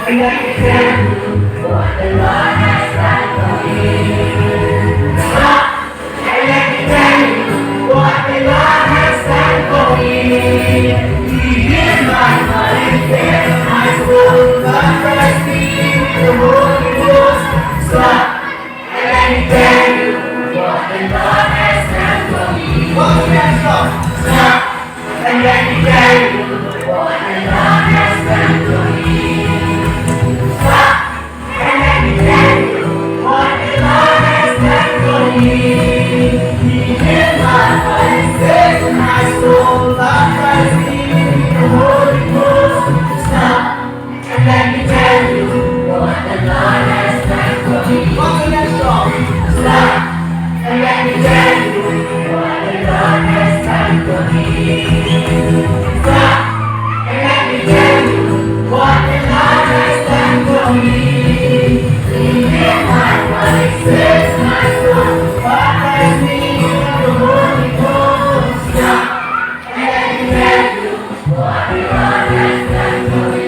And let me tell you what the Lord has done for me. Stop and let me tell you what the Lord has done for me. He is my confidence, my soul, God Christ me, the Holy Ghost. Stop and let me tell you what the Lord has done for me. Stop and let me tell you what the Lord has done for me. Stop and let me tell you what the Lord has done for me. He is my voice, my soul, my Christ me, the Holy Ghost. Stop and let me tell you what the Lord has done for me. Stop and let me tell you what the Lord has done for me. Stop and let me tell you what the Lord has done for me. He is my voice, my soul, God bless me, the Holy Ghost. Stop and let me tell you what the Lord has done for me.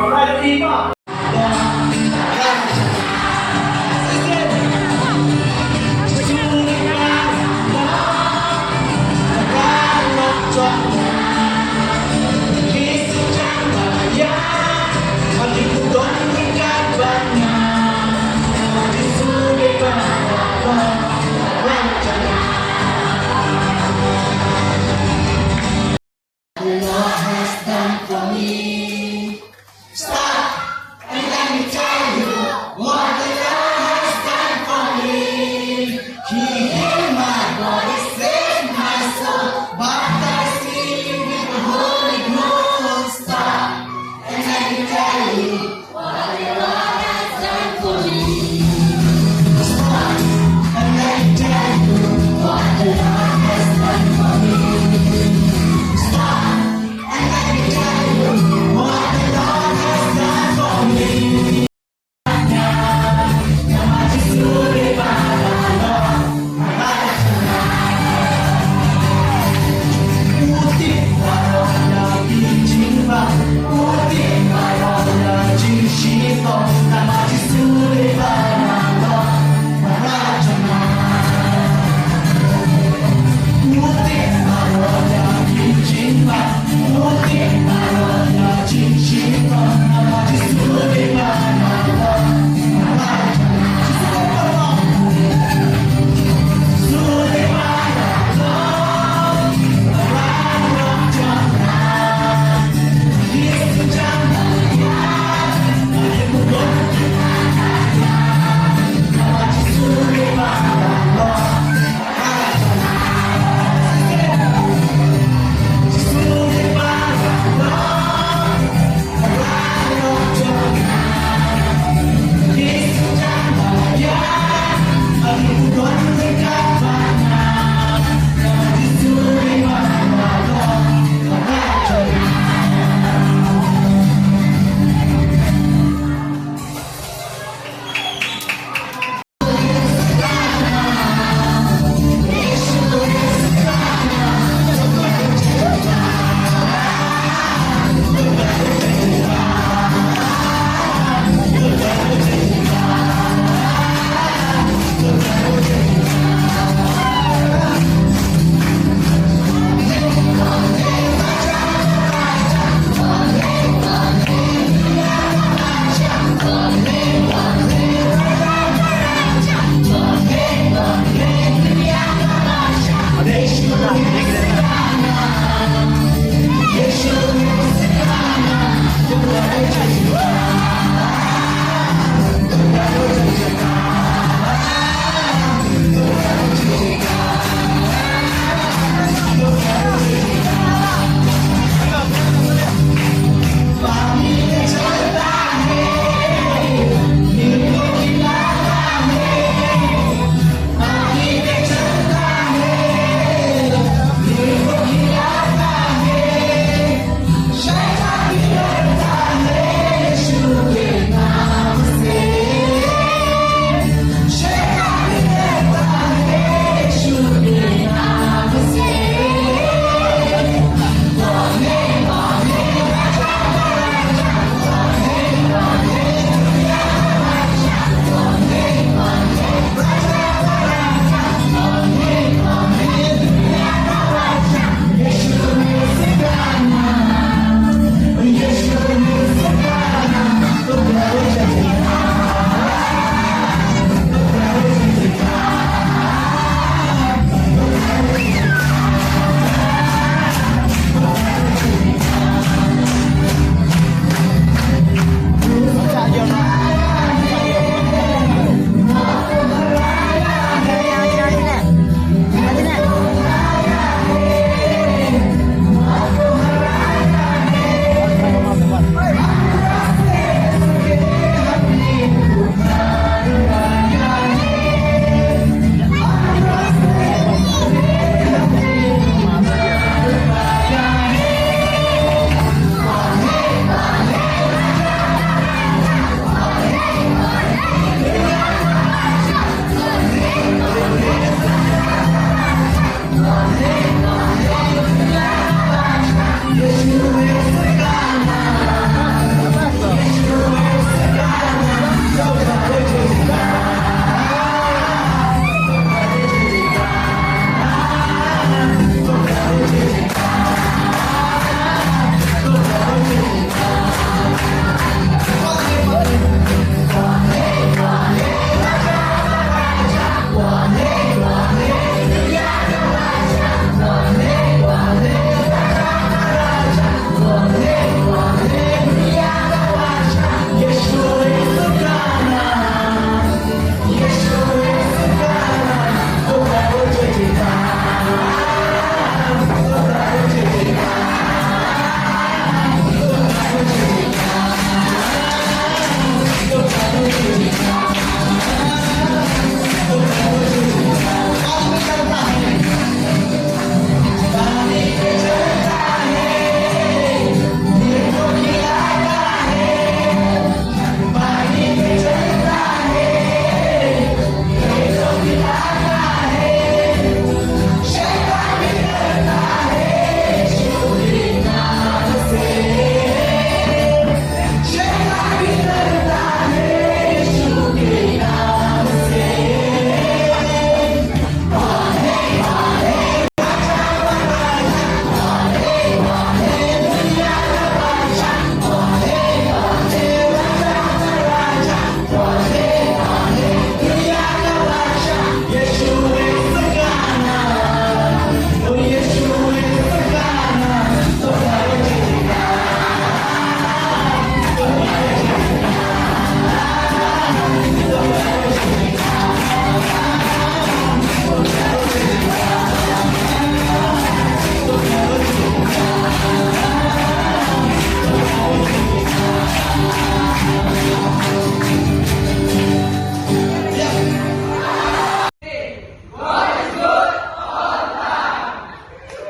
All right, people. Di surga